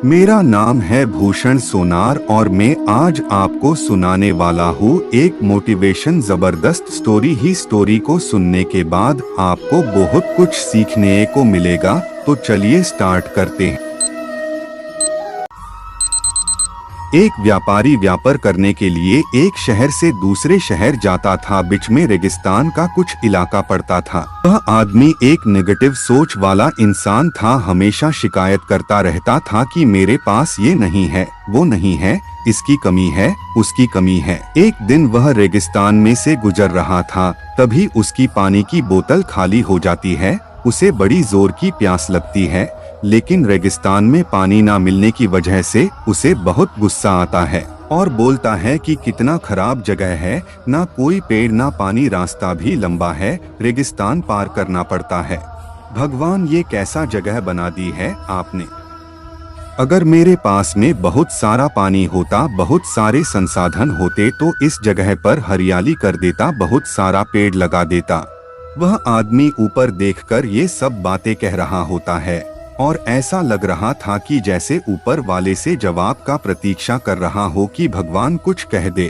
मेरा नाम है भूषण सोनार और मैं आज आपको सुनाने वाला हूँ एक मोटिवेशन जबरदस्त स्टोरी को सुनने के बाद आपको बहुत कुछ सीखने को मिलेगा। तो चलिए स्टार्ट करते हैं। एक व्यापारी व्यापार करने के लिए एक शहर से दूसरे शहर जाता था। बीच में रेगिस्तान का कुछ इलाका पड़ता था। वह आदमी एक नेगेटिव सोच वाला इंसान था। हमेशा शिकायत करता रहता था कि मेरे पास ये नहीं है, वो नहीं है, इसकी कमी है, उसकी कमी है। एक दिन वह रेगिस्तान में से गुजर रहा था, तभी उसकी पानी की बोतल खाली हो जाती है। उसे बड़ी जोर की प्यास लगती है, लेकिन रेगिस्तान में पानी ना मिलने की वजह से उसे बहुत गुस्सा आता है और बोलता है कि कितना खराब जगह है, ना कोई पेड़ ना पानी, रास्ता भी लंबा है, रेगिस्तान पार करना पड़ता है। भगवान, ये कैसा जगह बना दी है आपने। अगर मेरे पास में बहुत सारा पानी होता, बहुत सारे संसाधन होते तो इस जगह पर हरियाली कर देता, बहुत सारा पेड़ लगा देता। वह आदमी ऊपर देखकर ये सब बातें कह रहा होता है और ऐसा लग रहा था कि जैसे ऊपर वाले से जवाब का प्रतीक्षा कर रहा हो कि भगवान कुछ कह दे।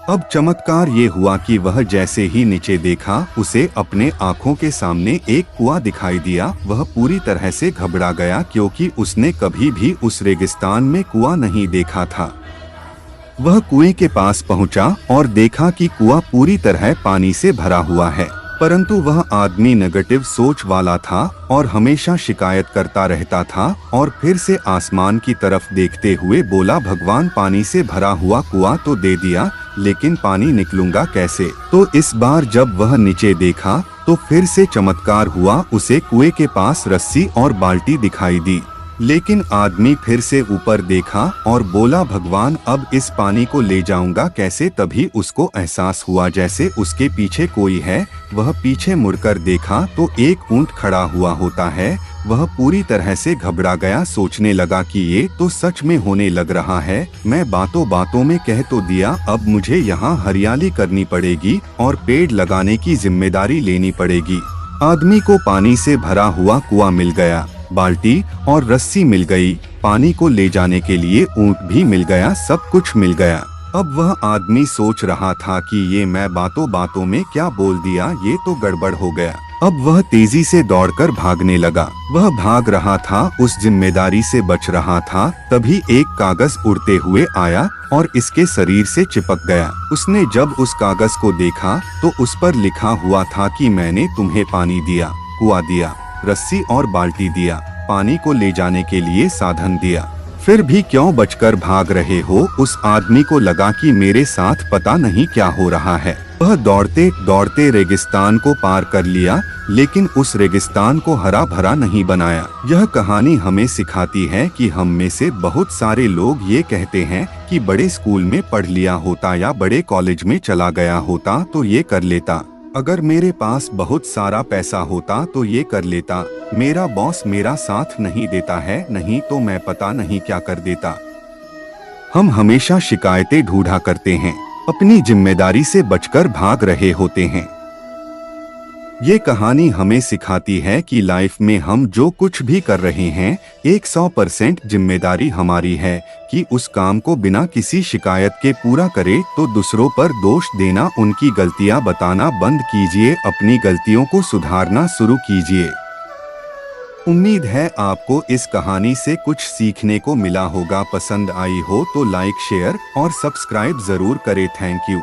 अब चमत्कार ये हुआ कि वह जैसे ही नीचे देखा, उसे अपने आंखों के सामने एक कुआं दिखाई दिया। वह पूरी तरह से घबरा गया क्योंकि उसने कभी भी उस रेगिस्तान में कुआं नहीं देखा था। वह कुएं के पास पहुंचा और देखा कि कुआं पूरी तरह पानी से भरा हुआ है, परंतु वह आदमी नेगेटिव सोच वाला था और हमेशा शिकायत करता रहता था। और फिर से आसमान की तरफ देखते हुए बोला, भगवान, पानी से भरा हुआ कुआं तो दे दिया, लेकिन पानी निकलूंगा कैसे। तो इस बार जब वह नीचे देखा तो फिर से चमत्कार हुआ। उसे कुएं के पास रस्सी और बाल्टी दिखाई दी, लेकिन आदमी फिर से ऊपर देखा और बोला, भगवान, अब इस पानी को ले जाऊंगा कैसे। तभी उसको एहसास हुआ जैसे उसके पीछे कोई है। वह पीछे मुड़कर देखा तो एक ऊंट खड़ा हुआ होता है। वह पूरी तरह से घबरा गया, सोचने लगा कि ये तो सच में होने लग रहा है। मैं बातों बातों में कह तो दिया, अब मुझे यहाँ हरियाली करनी पड़ेगी और पेड़ लगाने की जिम्मेदारी लेनी पड़ेगी। आदमी को पानी से भरा हुआ कुआं मिल गया, बाल्टी और रस्सी मिल गई, पानी को ले जाने के लिए ऊंट भी मिल गया, सब कुछ मिल गया। अब वह आदमी सोच रहा था कि ये मैं बातों बातों में क्या बोल दिया, ये तो गड़बड़ हो गया। अब वह तेजी से दौड़कर भागने लगा। वह भाग रहा था, उस जिम्मेदारी से बच रहा था। तभी एक कागज उड़ते हुए आया और इसके शरीर से चिपक गया। उसने जब उस कागज को देखा तो उस पर लिखा हुआ था कि मैंने तुम्हें पानी दिया, कुआं दिया, रस्सी और बाल्टी दिया, पानी को ले जाने के लिए साधन दिया, फिर भी क्यों बचकर भाग रहे हो। उस आदमी को लगा कि मेरे साथ पता नहीं क्या हो रहा है। वह दौड़ते दौड़ते रेगिस्तान को पार कर लिया, लेकिन उस रेगिस्तान को हरा भरा नहीं बनाया। यह कहानी हमें सिखाती है कि हम में से बहुत सारे लोग ये कहते हैं कि बड़े स्कूल में पढ़ लिया होता या बड़े कॉलेज में चला गया होता तो ये कर लेता, अगर मेरे पास बहुत सारा पैसा होता तो ये कर लेता, मेरा बॉस मेरा साथ नहीं देता है, नहीं तो मैं पता नहीं क्या कर देता। हम हमेशा शिकायतें ढूंढा करते हैं, अपनी जिम्मेदारी से बचकर भाग रहे होते हैं। ये कहानी हमें सिखाती है कि लाइफ में हम जो कुछ भी कर रहे हैं, 100% जिम्मेदारी हमारी है कि उस काम को बिना किसी शिकायत के पूरा करें। तो दूसरों पर दोष देना, उनकी गलतियां बताना बंद कीजिए, अपनी गलतियों को सुधारना शुरू कीजिए। उम्मीद है आपको इस कहानी से कुछ सीखने को मिला होगा। पसंद आई हो तो लाइक, शेयर और सब्सक्राइब जरूर करें। Thank you.